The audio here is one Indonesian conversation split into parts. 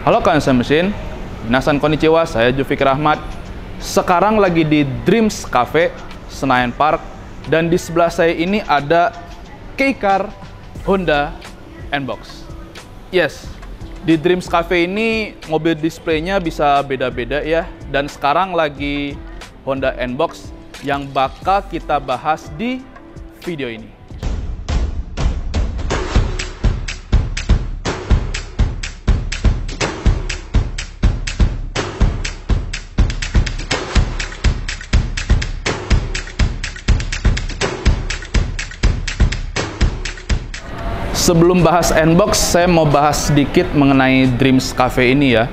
Halo Kansai Mesin, minasan konnichiwa, saya Jufikir Ahmad. Sekarang lagi di Dreams Cafe, Senayan Park. Dan di sebelah saya ini ada K-Car Honda N-Box. Yes, di Dreams Cafe ini mobil displaynya bisa beda-beda ya. Dan sekarang lagi Honda N-Box yang bakal kita bahas di video ini. Sebelum bahas N-Box, saya mau bahas sedikit mengenai Dreams Cafe ini ya.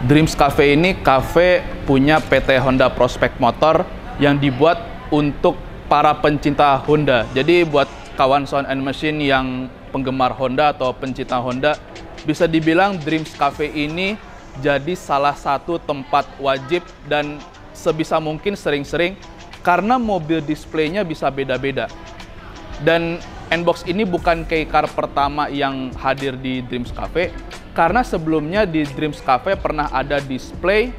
Dreams Cafe ini cafe punya PT Honda Prospect Motor yang dibuat untuk para pencinta Honda. Jadi buat kawan sound and machine yang penggemar Honda atau pencinta Honda, bisa dibilang Dreams Cafe ini jadi salah satu tempat wajib dan sebisa mungkin sering-sering karena mobil displaynya bisa beda-beda. Dan N-Box ini bukan K-Car pertama yang hadir di Dreams Cafe, karena sebelumnya di Dreams Cafe pernah ada display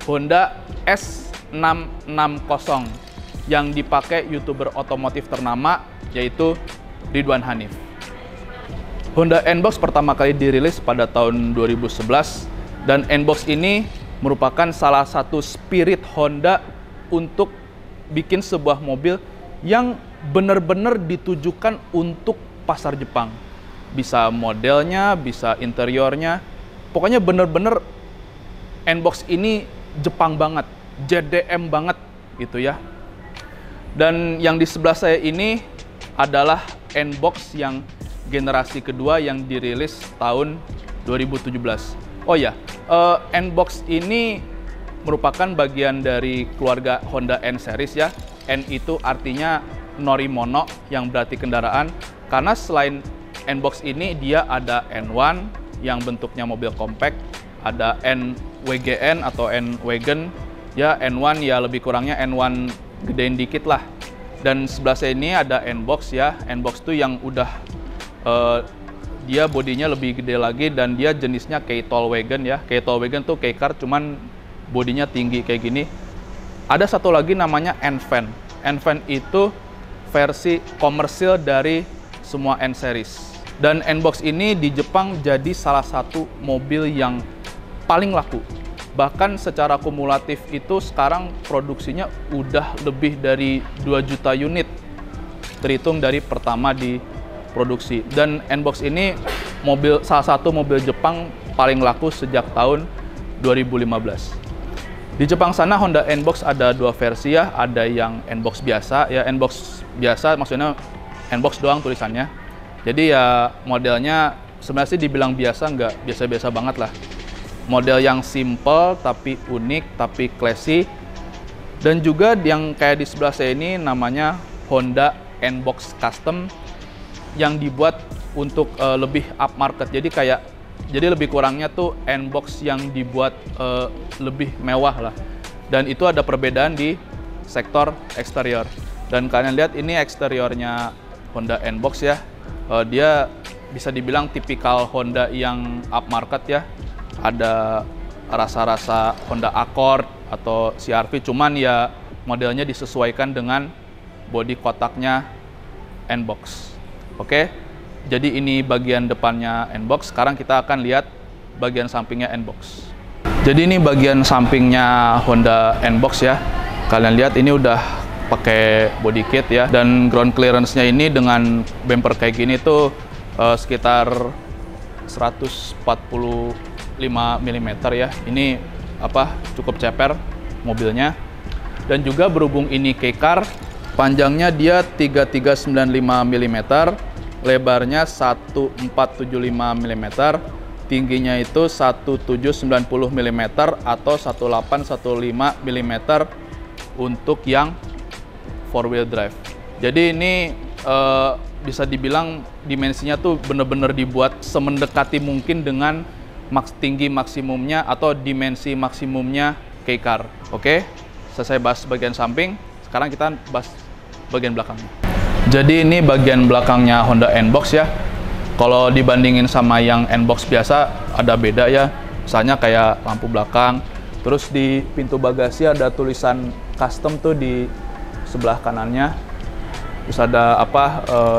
Honda S660 yang dipakai YouTuber otomotif ternama, yaitu Ridwan Hanif. Honda N-Box pertama kali dirilis pada tahun 2011, dan N-Box ini merupakan salah satu spirit Honda untuk bikin sebuah mobil yang benar-benar ditujukan untuk pasar Jepang. Bisa modelnya, bisa interiornya, pokoknya benar-benar N-Box ini Jepang banget, JDM banget gitu ya. Dan yang di sebelah saya ini adalah N-Box yang generasi kedua yang dirilis tahun 2017. Oh ya, N-Box ini merupakan bagian dari keluarga Honda N-Series ya. N itu artinya Norimono, yang berarti kendaraan, karena selain N-Box ini dia ada N1 yang bentuknya mobil compact, ada NWGN atau N-Wagon ya, N1 ya lebih kurangnya N1 gedein dikit lah. Dan sebelah saya ini ada N-Box ya, N-Box itu yang udah dia bodinya lebih gede lagi dan dia jenisnya K-Tall Wagon ya. K-Tall Wagon tuh K-Car cuman bodinya tinggi kayak gini. Ada satu lagi namanya N-Van. N-Van itu versi komersil dari semua N-Series. Dan N-Box ini di Jepang jadi salah satu mobil yang paling laku. Bahkan secara kumulatif itu sekarang produksinya udah lebih dari 2 juta unit. Terhitung dari pertama diproduksi. Dan N-Box ini salah satu mobil Jepang paling laku sejak tahun 2015. Di Jepang sana Honda N-Box ada 2 versi ya, ada yang N-Box biasa ya, N-Box biasa maksudnya N-Box doang tulisannya. Jadi ya modelnya sebenarnya sih dibilang biasa, nggak biasa-biasa banget lah. Model yang simple tapi unik tapi classy. Dan juga yang kayak di sebelah saya ini namanya Honda N-Box Custom yang dibuat untuk lebih upmarket. Jadi lebih kurangnya tuh N-Box yang dibuat lebih mewah lah. Dan itu ada perbedaan di sektor eksterior. Dan kalian lihat ini eksteriornya Honda N-Box ya. Dia bisa dibilang tipikal Honda yang upmarket ya. Ada rasa-rasa Honda Accord atau CR-V, cuman ya modelnya disesuaikan dengan bodi kotaknya N-Box. Oke? Jadi ini bagian depannya N-Box, sekarang kita akan lihat bagian sampingnya N-Box. Jadi ini bagian sampingnya Honda N-Box ya. Kalian lihat ini udah pakai body kit ya. Dan ground clearance-nya ini dengan bumper kayak gini tuh sekitar 145 mm ya. Ini cukup ceper mobilnya. Dan juga berhubung ini K-Car, panjangnya dia 3395 mm. Lebarnya 1475 mm, tingginya itu 1790 mm atau 1815 mm untuk yang 4-wheel drive. Jadi ini bisa dibilang dimensinya tuh bener-bener dibuat semendekati mungkin dengan tinggi maksimumnya atau dimensi maksimumnya K-Car. Oke, selesai bahas bagian samping, sekarang kita bahas bagian belakangnya. Jadi ini bagian belakangnya Honda N-Box ya. Kalau dibandingin sama yang N-Box biasa ada beda ya. Misalnya kayak lampu belakang. Terus di pintu bagasi ada tulisan custom tuh di sebelah kanannya. Terus ada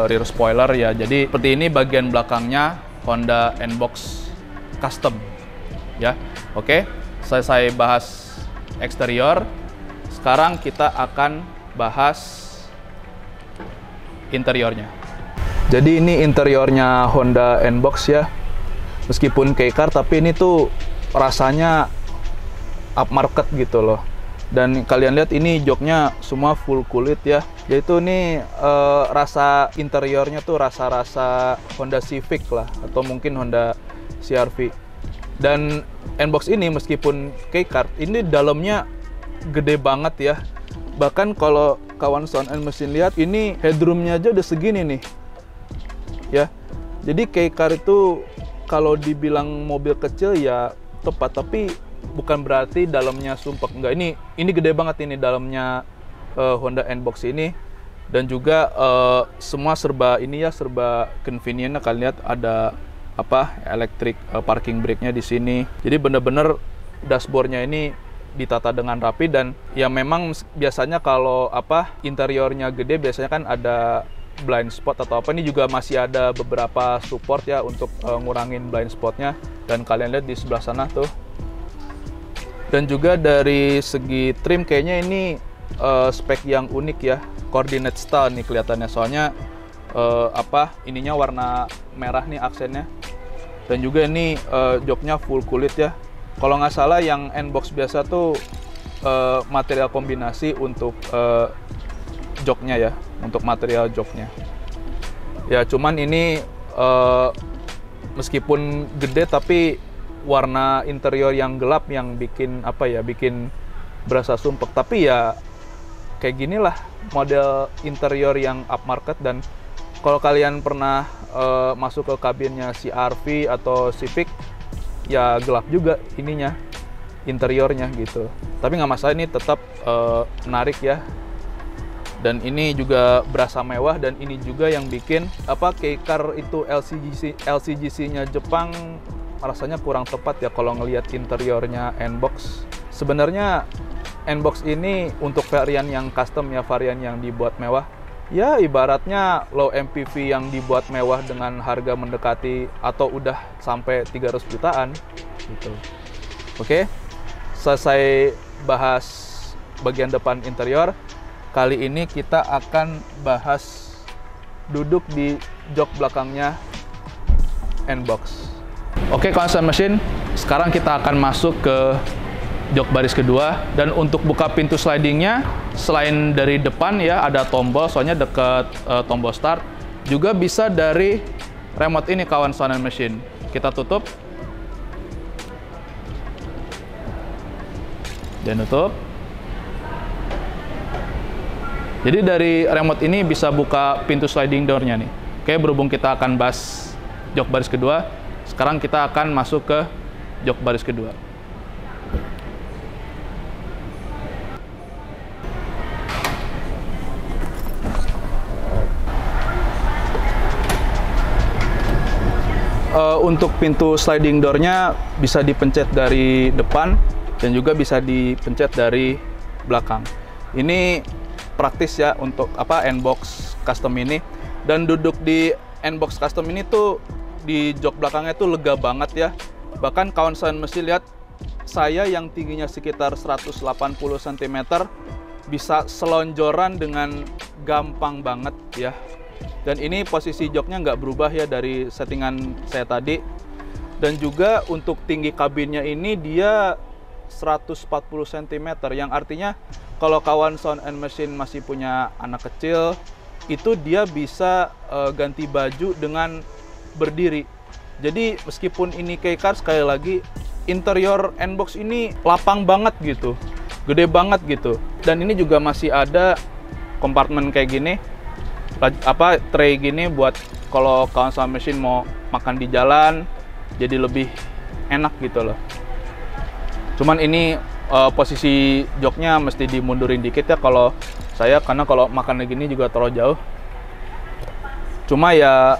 rear spoiler ya. Jadi seperti ini bagian belakangnya Honda N-Box Custom ya. Oke, selesai bahas eksterior. Sekarang kita akan bahas interiornya. Jadi ini interiornya Honda N-Box ya. Meskipun kei-car tapi ini tuh rasanya upmarket gitu loh. Dan kalian lihat ini joknya semua full kulit ya. Yaitu ini rasa interiornya tuh rasa-rasa Honda Civic lah, atau mungkin Honda CR-V. Dan N-Box ini meskipun kei-car, ini dalamnya gede banget ya. Bahkan kalau kawan Sound and Machine lihat, ini headroomnya aja udah segini nih ya. Jadi kei-car itu kalau dibilang mobil kecil ya tepat, tapi bukan berarti dalamnya sumpek. Enggak, ini gede banget ini dalamnya Honda N-Box ini. Dan juga semua serba ini ya, serba convenient. Kalian lihat ada electric parking brake-nya di sini. Jadi bener-bener dashboardnya ini ditata dengan rapi. Dan ya memang biasanya kalau interiornya gede biasanya kan ada blind spot atau apa. Ini juga masih ada beberapa support ya untuk ngurangin blind spotnya. Dan kalian lihat di sebelah sana tuh. Dan juga dari segi trim kayaknya ini spek yang unik ya, coordinate style nih kelihatannya. Soalnya ininya warna merah nih aksennya. Dan juga ini joknya full kulit ya. Kalau nggak salah yang N-Box biasa tuh material kombinasi untuk joknya ya, untuk material joknya. Ya cuman ini meskipun gede tapi warna interior yang gelap yang bikin bikin berasa sumpek. Tapi ya kayak ginilah model interior yang upmarket. Dan kalau kalian pernah masuk ke kabinnya CR-V atau Civic ya gelap juga ininya, interiornya gitu. Tapi nggak masalah, ini tetap menarik ya. Dan ini juga berasa mewah. Dan ini juga yang bikin kei-car itu LCGC-nya Jepang rasanya kurang tepat ya kalau ngelihat interiornya N-Box. Sebenarnya N-Box ini untuk varian yang custom ya, varian yang dibuat mewah. Ya ibaratnya low MPV yang dibuat mewah dengan harga mendekati atau udah sampai 300 jutaan gitu. Oke, selesai bahas bagian depan interior. Kali ini kita akan bahas duduk di jok belakangnya N-Box. Oke, kawan Sound Machine, sekarang kita akan masuk ke jok baris kedua. Dan untuk buka pintu slidingnya, selain dari depan ya ada tombol, soalnya dekat tombol start, juga bisa dari remote ini kawan Sound Machine. Kita tutup dan tutup. Jadi dari remote ini bisa buka pintu sliding door-nya nih. Oke, berhubung kita akan bahas jok baris kedua, sekarang kita akan masuk ke jok baris kedua. Untuk pintu sliding door-nya bisa dipencet dari depan dan juga bisa dipencet dari belakang. Ini praktis ya untuk N-Box Custom ini. Dan duduk di N-Box Custom ini tuh di jok belakangnya tuh lega banget ya. Bahkan kawan Sound Machine lihat, saya yang tingginya sekitar 180 cm bisa selonjoran dengan gampang banget ya. Dan ini posisi joknya nggak berubah ya dari settingan saya tadi. Dan juga untuk tinggi kabinnya ini dia 140 cm, yang artinya kalau kawan Sound and Machine masih punya anak kecil, itu dia bisa ganti baju dengan berdiri. Jadi meskipun ini kei-car, sekali lagi interior N-Box ini lapang banget gitu, gede banget gitu. Dan ini juga masih ada kompartemen kayak gini, tray gini buat kalau kawan Sound Machine mau makan di jalan, jadi lebih enak gitu loh. Cuman ini posisi joknya mesti dimundurin dikit ya kalau saya, karena kalau makan gini juga terlalu jauh. Cuma ya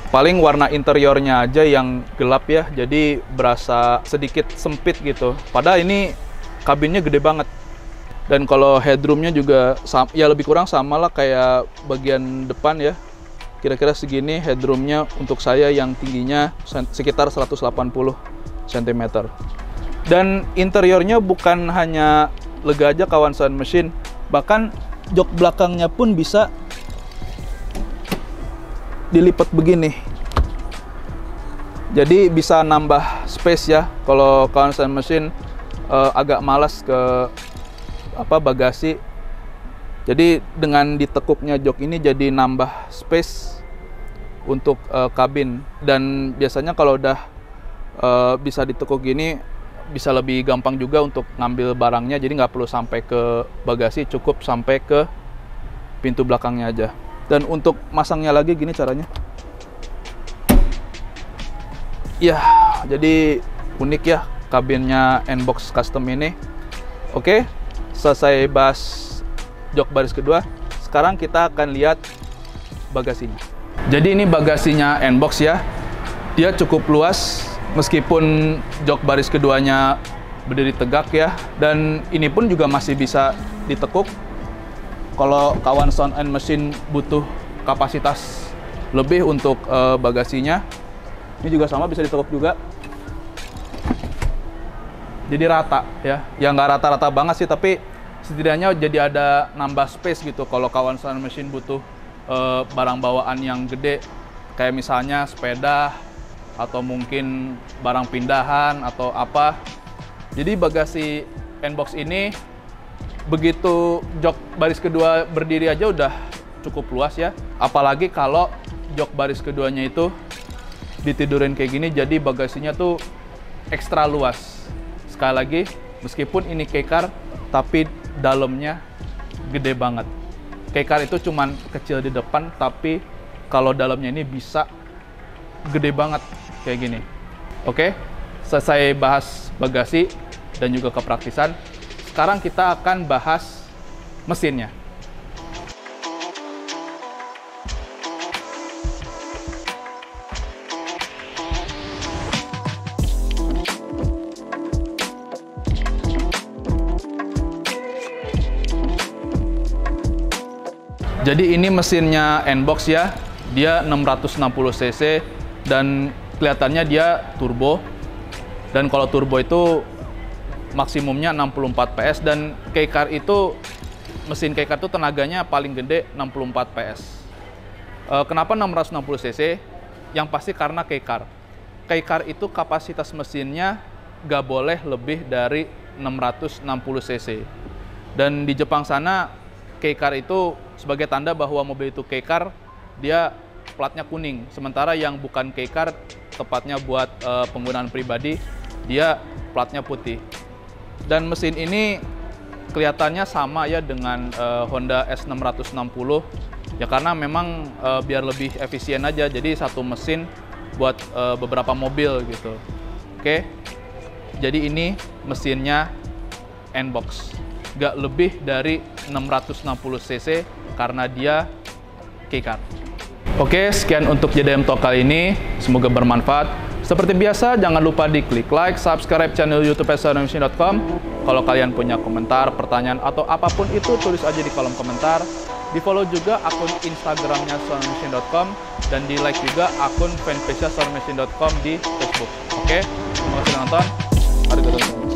Paling warna interiornya aja yang gelap ya, jadi berasa sedikit sempit gitu. Padahal ini kabinnya gede banget. Dan kalau headroomnya juga ya lebih kurang sama lah kayak bagian depan ya. Kira-kira segini headroomnya untuk saya yang tingginya sekitar 180 cm. Dan interiornya bukan hanya lega aja kawan sound machine, bahkan jok belakangnya pun bisa dilipat begini. Jadi bisa nambah space ya. Kalau kawan sound machine agak malas ke bagasi. Jadi dengan ditekuknya jok ini jadi nambah space untuk kabin. Dan biasanya kalau udah bisa ditekuk gini, bisa lebih gampang juga untuk ngambil barangnya. Jadi nggak perlu sampai ke bagasi, cukup sampai ke pintu belakangnya aja. Dan untuk masangnya lagi gini caranya. Ya, jadi unik ya kabinnya N-Box Custom ini. Oke, selesai bahas jok baris kedua. Sekarang kita akan lihat bagasinya. Jadi ini bagasinya N-Box ya. Dia cukup luas meskipun jok baris keduanya berdiri tegak ya. Dan ini pun juga masih bisa ditekuk. Kalau kawan sound and machine butuh kapasitas lebih untuk bagasinya, ini juga sama bisa ditekuk juga. Jadi rata ya. Ya nggak rata-rata banget sih, tapi setidaknya jadi ada nambah space gitu. Kalau kawan sound machine butuh barang bawaan yang gede, kayak misalnya sepeda atau mungkin barang pindahan atau apa. Jadi bagasi N-Box ini begitu jok baris kedua berdiri aja udah cukup luas ya. Apalagi kalau jok baris keduanya itu ditidurin kayak gini, jadi bagasinya tuh ekstra luas. Sekali lagi, meskipun ini keycar, tapi dalamnya gede banget. Keycar itu cuman kecil di depan, tapi kalau dalamnya ini bisa gede banget kayak gini. Oke, selesai bahas bagasi dan juga kepraktisan. Sekarang kita akan bahas mesinnya. Jadi ini mesinnya N-Box ya. Dia 660 cc dan kelihatannya dia turbo. Dan kalau turbo itu maksimumnya 64 PS, dan keycar itu, mesin keycar itu tenaganya paling gede 64 PS. Kenapa 660 cc? Yang pasti karena keycar. Keycar itu kapasitas mesinnya nggak boleh lebih dari 660 cc. Dan di Jepang sana, keycar itu sebagai tanda bahwa mobil itu keycar, dia platnya kuning. Sementara yang bukan keycar, tepatnya buat penggunaan pribadi, dia platnya putih. Dan mesin ini kelihatannya sama ya dengan Honda S660 ya, karena memang biar lebih efisien aja, jadi satu mesin buat beberapa mobil gitu. Oke, jadi ini mesinnya N-Box, nggak lebih dari 660 cc karena dia keycar. Oke, sekian untuk JDM Talk kali ini, semoga bermanfaat. Seperti biasa, jangan lupa di klik like, subscribe channel YouTube soundmachine.com. Kalau kalian punya komentar, pertanyaan, atau apapun itu, tulis aja di kolom komentar. Di follow juga akun Instagramnya soundmachine.com, dan di like juga akun fanpage soundmachine.com di Facebook. Oke, terima kasih sudah nonton. Arigatou.